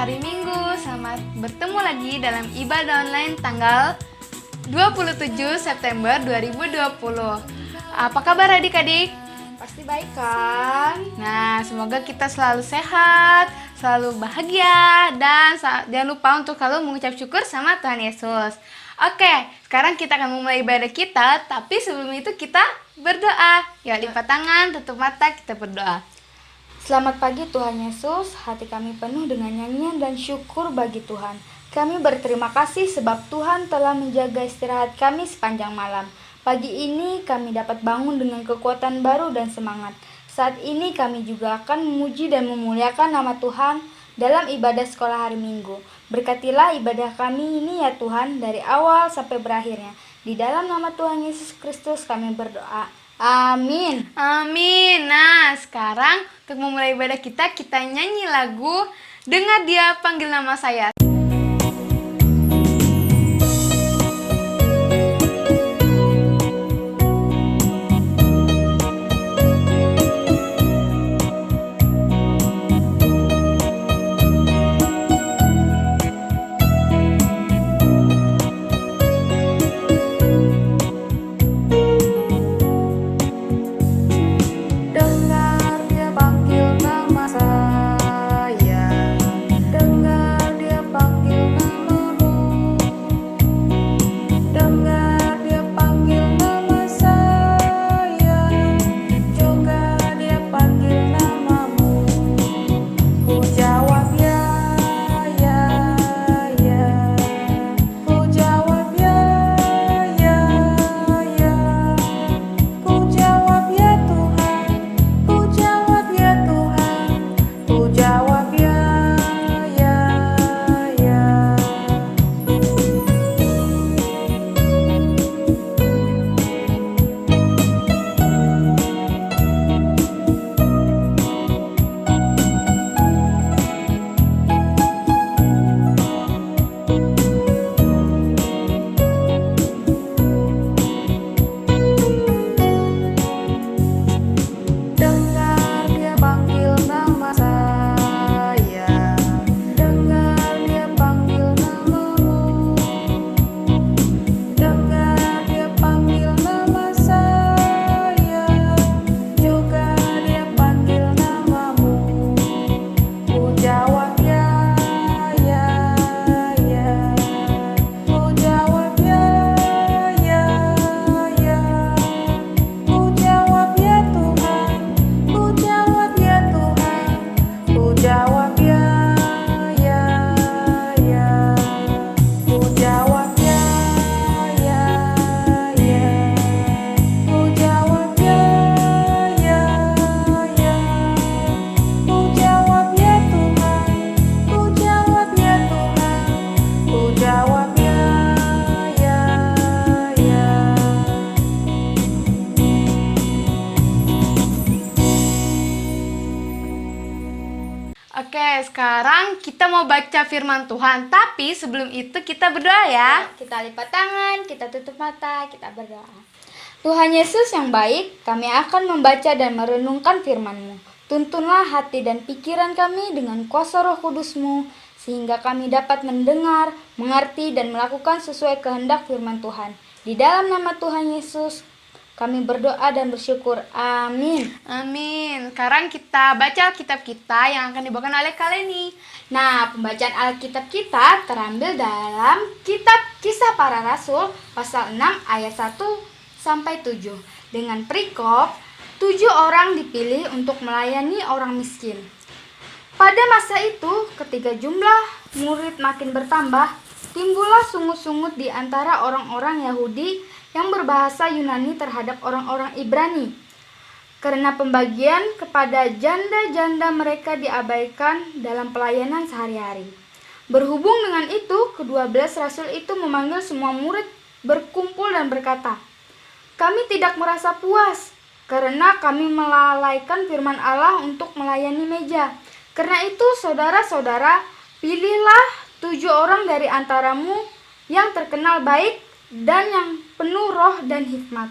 hari Minggu. Selamat bertemu lagi dalam ibadah online tanggal 27 September 2020. Apa kabar adik-adik? Pasti baik kan? Nah, semoga kita selalu sehat, selalu bahagia, dan jangan lupa untuk selalu mengucap syukur sama Tuhan Yesus. Oke, sekarang kita akan memulai ibadah kita, tapi sebelum itu kita berdoa. Ya, lipat tangan, tutup mata, kita berdoa. Selamat pagi Tuhan Yesus, hati kami penuh dengan nyanyian dan syukur bagi Tuhan. Kami berterima kasih sebab Tuhan telah menjaga istirahat kami sepanjang malam. Pagi ini kami dapat bangun dengan kekuatan baru dan semangat. Saat ini kami juga akan memuji dan memuliakan nama Tuhan dalam ibadah sekolah hari Minggu. Berkatilah ibadah kami ini ya Tuhan, dari awal sampai berakhirnya. Di dalam nama Tuhan Yesus Kristus kami berdoa. Amin. Amin. Nah, sekarang untuk memulai ibadah kita nyanyi lagu Dengar Dia Panggil Nama Saya. Oke, sekarang kita mau baca firman Tuhan. Tapi sebelum itu kita berdoa ya. Kita lipat tangan, kita tutup mata, kita berdoa. Tuhan Yesus yang baik, kami akan membaca dan merenungkan firman-Mu. Tuntunlah hati dan pikiran kami dengan kuasa Roh Kudus-Mu, sehingga kami dapat mendengar, mengerti, dan melakukan sesuai kehendak firman Tuhan. Di dalam nama Tuhan Yesus, kami berdoa dan bersyukur. Amin. Amin. Sekarang kita baca Alkitab kita yang akan dibawakan oleh Kaleni. Nah, pembacaan Alkitab kita terambil dalam kitab Kisah Para Rasul pasal 6 ayat 1-7 dengan perikop 7 orang dipilih untuk melayani orang miskin. Pada masa itu, ketika jumlah murid makin bertambah, timbullah sungut-sungut di antara orang-orang Yahudi yang berbahasa Yunani terhadap orang-orang Ibrani, karena pembagian kepada janda-janda mereka diabaikan dalam pelayanan sehari-hari. Berhubung dengan itu, ke-12 rasul itu memanggil semua murid berkumpul dan berkata, "Kami tidak merasa puas, karena kami melalaikan firman Allah untuk melayani meja. Karena itu, saudara-saudara, pilihlah 7 orang dari antaramu yang terkenal baik dan yang penuh roh dan hikmat,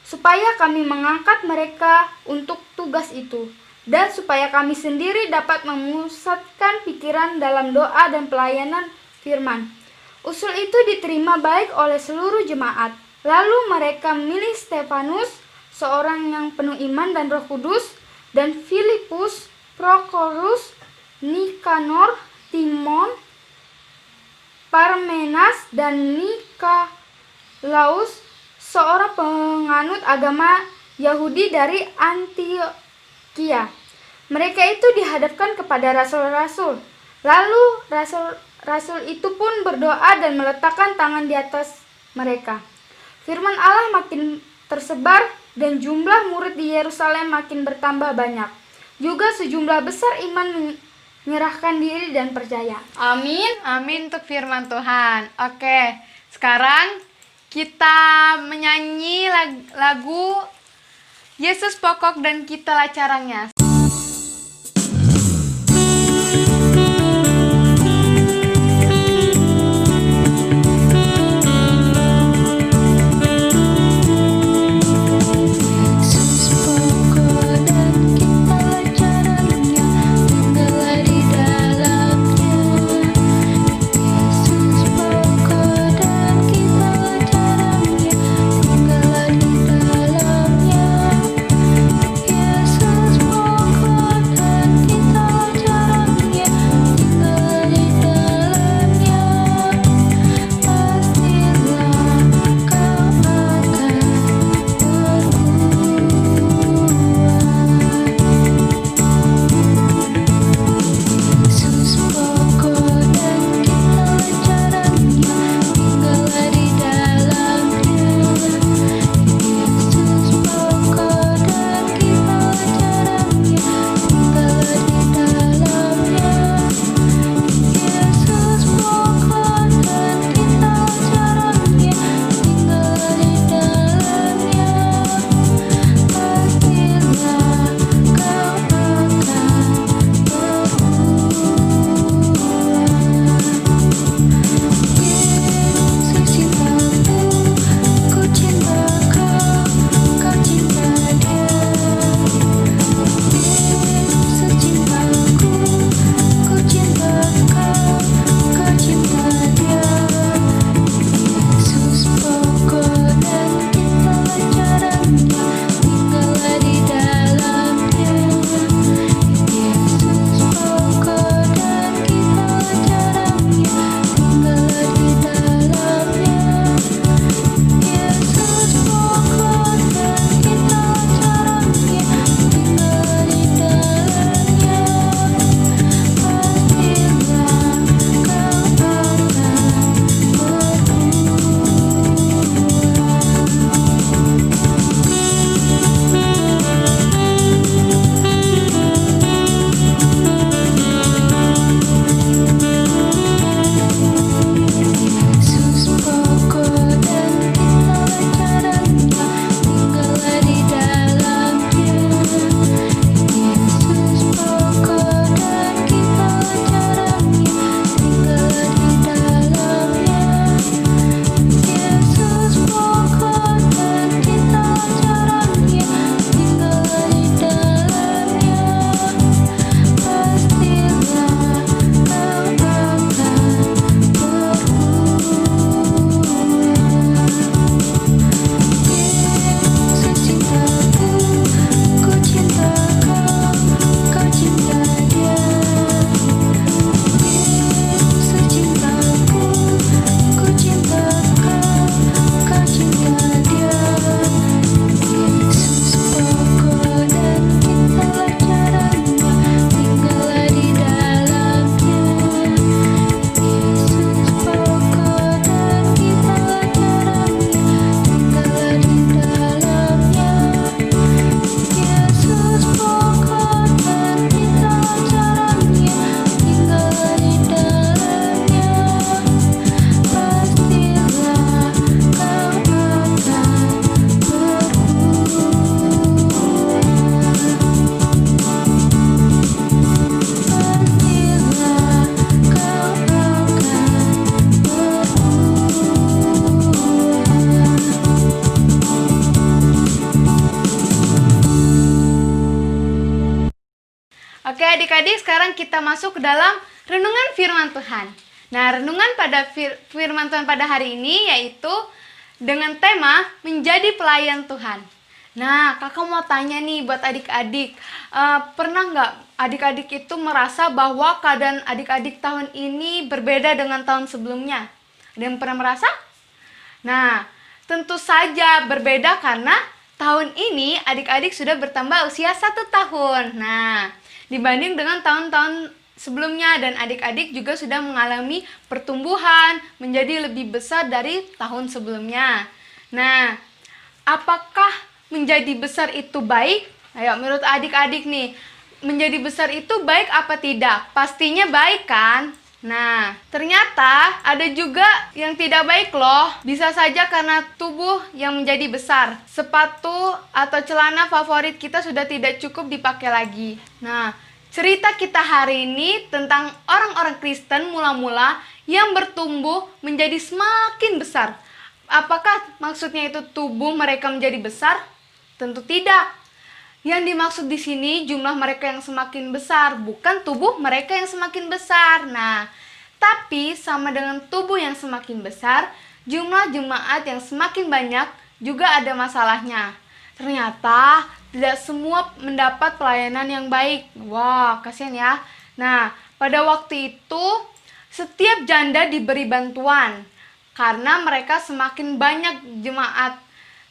supaya kami mengangkat mereka untuk tugas itu. dan supaya kami sendiri dapat memusatkan pikiran dalam doa dan pelayanan firman. Usul itu diterima baik oleh seluruh jemaat. Lalu mereka memilih Stefanus, seorang yang penuh iman dan Roh Kudus, dan Filipus, Prokorus, Nikanor, Timon, Parmenas, dan Nikolaus, seorang penganut agama Yahudi dari Antioquia. Mereka itu dihadapkan kepada rasul-rasul. Lalu rasul itu pun berdoa dan meletakkan tangan di atas mereka. Firman Allah makin tersebar dan jumlah murid di Yerusalem makin bertambah banyak. Juga sejumlah besar iman menyerahkan diri dan percaya. Amin. Amin untuk firman Tuhan. Oke, sekarang kita menyanyi lagu Yesus Pokok dan Kitalah Caranya. Yesus Oke adik-adik, sekarang kita masuk ke dalam renungan firman Tuhan. Nah, renungan pada firman Tuhan pada hari ini yaitu dengan tema menjadi pelayan Tuhan. Nah, kakak mau tanya nih buat adik-adik, pernah nggak adik-adik itu merasa bahwa keadaan adik-adik tahun ini berbeda dengan tahun sebelumnya? Ada yang pernah merasa? Nah, tentu saja berbeda karena tahun ini adik-adik sudah bertambah usia 1 tahun. Nah, dibanding dengan tahun-tahun sebelumnya, dan adik-adik juga sudah mengalami pertumbuhan menjadi lebih besar dari tahun sebelumnya. Nah, apakah menjadi besar itu baik? Ayo, menurut adik-adik nih, menjadi besar itu baik apa tidak? Pastinya baik kan? Nah, ternyata ada juga yang tidak baik loh. Bisa saja karena tubuh yang menjadi besar. Sepatu atau celana favorit kita sudah tidak cukup dipakai lagi. Nah, cerita kita hari ini tentang orang-orang Kristen mula-mula yang bertumbuh menjadi semakin besar. Apakah maksudnya itu tubuh mereka menjadi besar? Tentu tidak. Yang dimaksud di sini jumlah mereka yang semakin besar, bukan tubuh mereka yang semakin besar. Nah, tapi sama dengan tubuh yang semakin besar, jumlah jemaat yang semakin banyak juga ada masalahnya. Ternyata tidak semua mendapat pelayanan yang baik. Wah, kasihan ya. Nah, pada waktu itu setiap janda diberi bantuan karena mereka semakin banyak jemaat.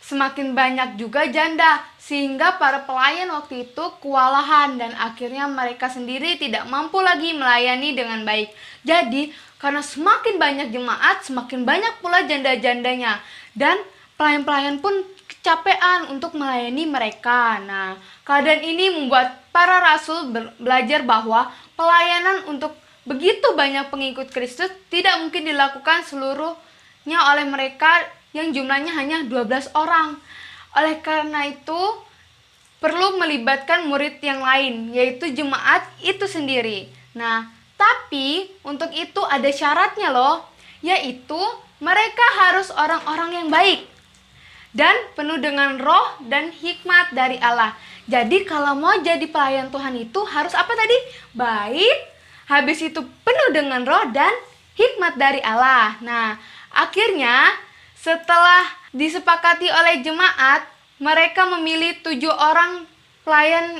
Semakin banyak juga janda, sehingga para pelayan waktu itu kewalahan dan akhirnya mereka sendiri tidak mampu lagi melayani dengan baik. Jadi, karena semakin banyak jemaat, semakin banyak pula janda-jandanya, dan pelayan-pelayan pun kecapean untuk melayani mereka. Nah, keadaan ini membuat para rasul belajar bahwa pelayanan untuk begitu banyak pengikut Kristus tidak mungkin dilakukan seluruhnya oleh mereka yang jumlahnya hanya 12 orang. Oleh karena itu, perlu melibatkan murid yang lain, yaitu jemaat itu sendiri. Nah, tapi untuk itu ada syaratnya loh, yaitu mereka harus orang-orang yang baik dan penuh dengan roh dan hikmat dari Allah. Jadi kalau mau jadi pelayan Tuhan itu harus apa tadi? Baik, habis itu penuh dengan roh dan hikmat dari Allah. Nah, akhirnya setelah disepakati oleh jemaat, mereka memilih 7 orang pelayan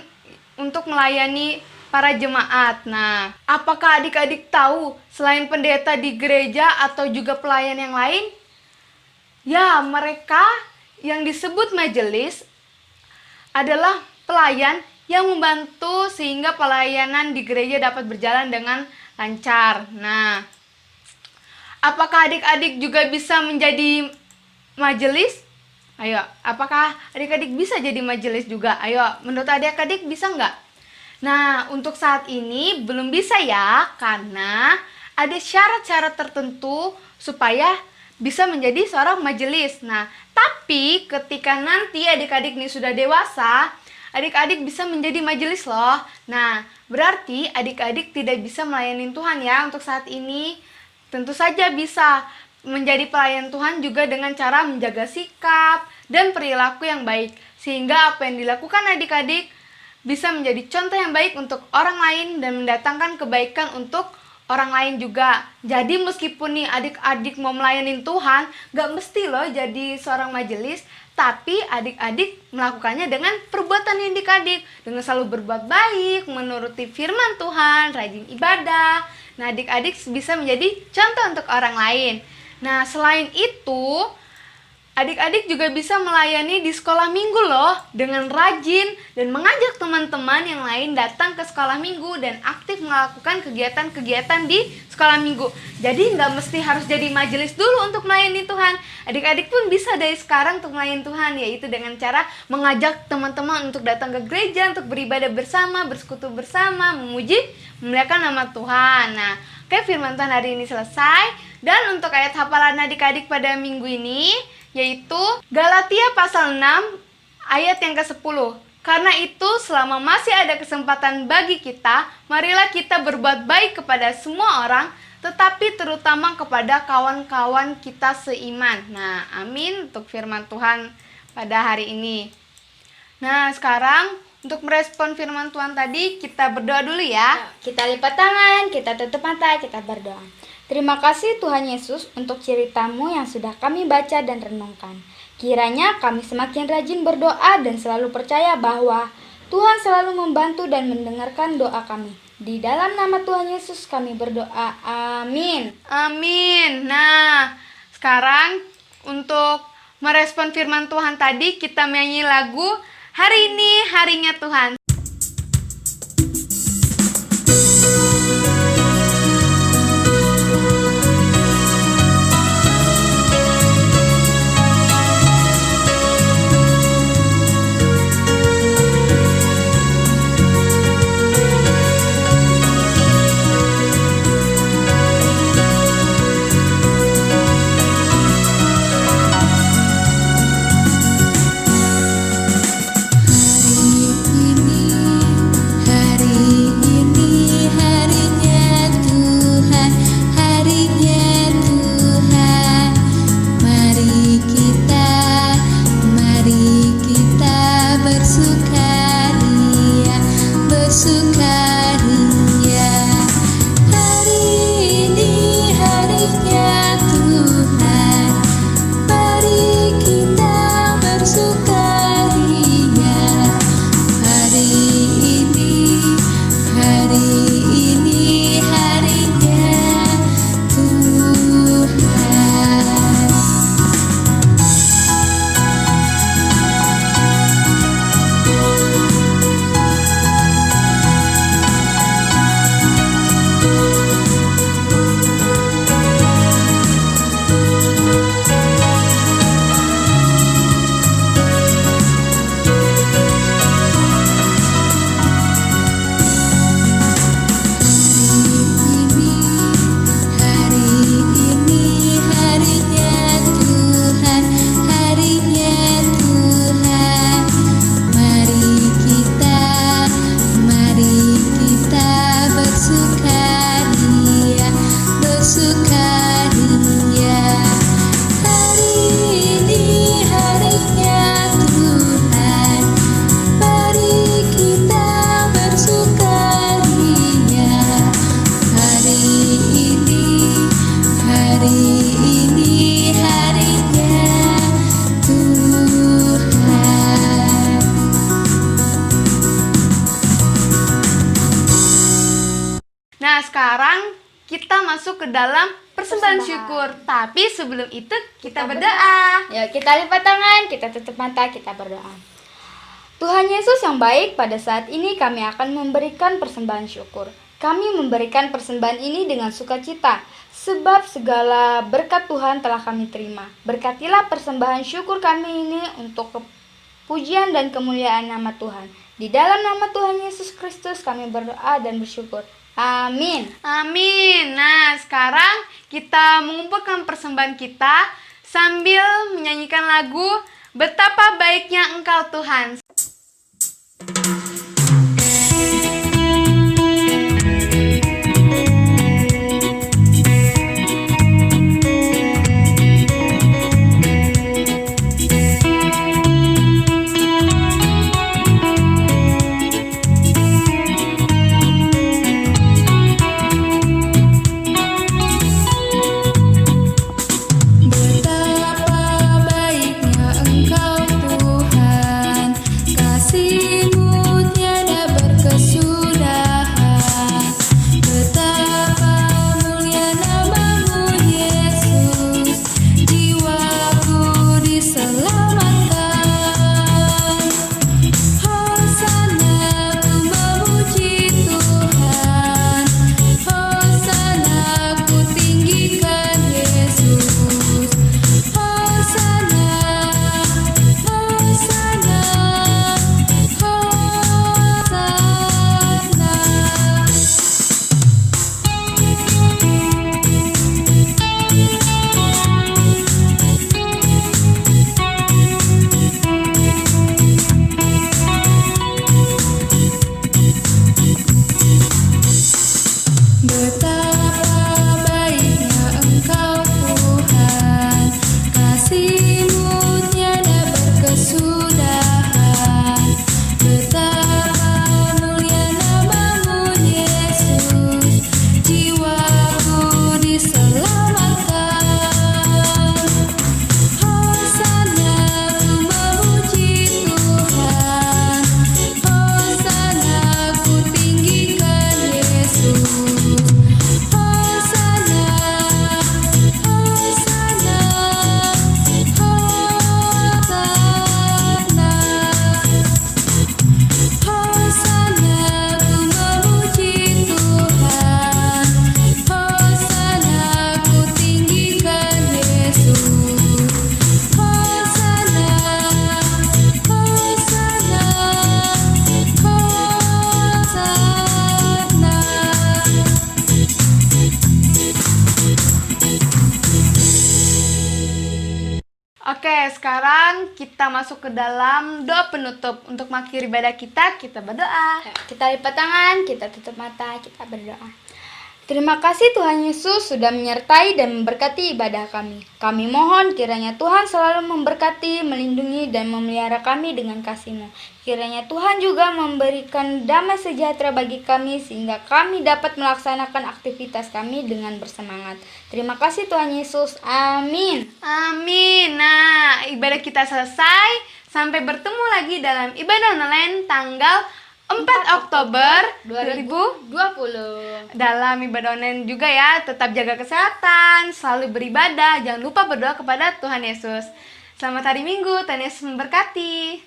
untuk melayani para jemaat. Nah, apakah adik-adik tahu selain pendeta di gereja atau juga pelayan yang lain? Ya, mereka yang disebut majelis adalah pelayan yang membantu sehingga pelayanan di gereja dapat berjalan dengan lancar. Nah, apakah adik-adik juga bisa menjadi majelis? Ayo, apakah adik-adik bisa jadi majelis juga? Ayo, menurut adik-adik bisa nggak? Nah, untuk saat ini belum bisa ya, karena ada syarat-syarat tertentu supaya bisa menjadi seorang majelis. Nah, tapi ketika nanti adik-adik ini sudah dewasa, adik-adik bisa menjadi majelis loh. Nah, berarti adik-adik tidak bisa melayani Tuhan ya untuk saat ini. Tentu saja bisa menjadi pelayan Tuhan juga dengan cara menjaga sikap dan perilaku yang baik, sehingga apa yang dilakukan adik-adik bisa menjadi contoh yang baik untuk orang lain dan mendatangkan kebaikan untuk orang lain juga. Jadi meskipun nih adik-adik mau melayani Tuhan, gak mesti loh jadi seorang majelis, tapi adik-adik melakukannya dengan perbuatan yang adik-adik, dengan selalu berbuat baik, menuruti firman Tuhan, rajin ibadah. Nah, adik-adik bisa menjadi contoh untuk orang lain. Nah, selain itu, adik-adik juga bisa melayani di sekolah minggu loh, dengan rajin dan mengajak teman-teman yang lain datang ke sekolah minggu dan aktif melakukan kegiatan-kegiatan di sekolah minggu. Jadi nggak mesti harus jadi majelis dulu untuk melayani Tuhan. Adik-adik pun bisa dari sekarang untuk melayani Tuhan, yaitu dengan cara mengajak teman-teman untuk datang ke gereja, untuk beribadah bersama, bersekutu bersama, memuji, memuliakan nama Tuhan. Nah, oke, firman Tuhan hari ini selesai. Dan untuk ayat hafalan adik-adik pada minggu ini, yaitu Galatia pasal 6 ayat yang ke-10. Karena itu selama masih ada kesempatan bagi kita, marilah kita berbuat baik kepada semua orang, tetapi terutama kepada kawan-kawan kita seiman. Nah, amin untuk firman Tuhan pada hari ini. Nah, sekarang Untuk merespon firman Tuhan tadi, kita berdoa dulu ya. Kita lipat tangan, kita tutup mata, kita berdoa. Terima kasih Tuhan Yesus untuk cerita-Mu yang sudah kami baca dan renungkan. Kiranya kami semakin rajin berdoa dan selalu percaya bahwa Tuhan selalu membantu dan mendengarkan doa kami. Di dalam nama Tuhan Yesus kami berdoa. Amin. Amin. Nah, sekarang untuk merespon firman Tuhan tadi, kita menyanyi lagu Hari Ini Harinya Tuhan. Nah, sekarang kita masuk ke dalam persembahan syukur. Tapi sebelum itu kita berdoa. Yuk kita lipat tangan, kita tutup mata, kita berdoa. Tuhan Yesus yang baik, pada saat ini kami akan memberikan persembahan syukur. Kami memberikan persembahan ini dengan sukacita, sebab segala berkat Tuhan telah kami terima. Berkatilah persembahan syukur kami ini untuk pujian dan kemuliaan nama Tuhan. Di dalam nama Tuhan Yesus Kristus kami berdoa dan bersyukur. Amin. Amin. Nah, sekarang kita mengumpulkan persembahan kita sambil menyanyikan lagu Betapa Baiknya Engkau Tuhan. Betapa baiknya Engkau Tuhan, sekarang kita masuk ke dalam doa penutup. Untuk mengakhiri ibadah kita berdoa. Kita lipat tangan, kita tutup mata, kita berdoa. Terima kasih Tuhan Yesus sudah menyertai dan memberkati ibadah kami. Kami mohon kiranya Tuhan selalu memberkati, melindungi, dan memelihara kami dengan kasih-Mu. Kiranya Tuhan juga memberikan damai sejahtera bagi kami sehingga kami dapat melaksanakan aktivitas kami dengan bersemangat. Terima kasih Tuhan Yesus. Amin. Amin. Nah, ibadah kita selesai. Sampai bertemu lagi dalam ibadah online tanggal 4 Oktober 2020. Dalam ibadah online juga ya, tetap jaga kesehatan, selalu beribadah, jangan lupa berdoa kepada Tuhan Yesus. Selamat hari Minggu, Tuhan Yesus memberkati.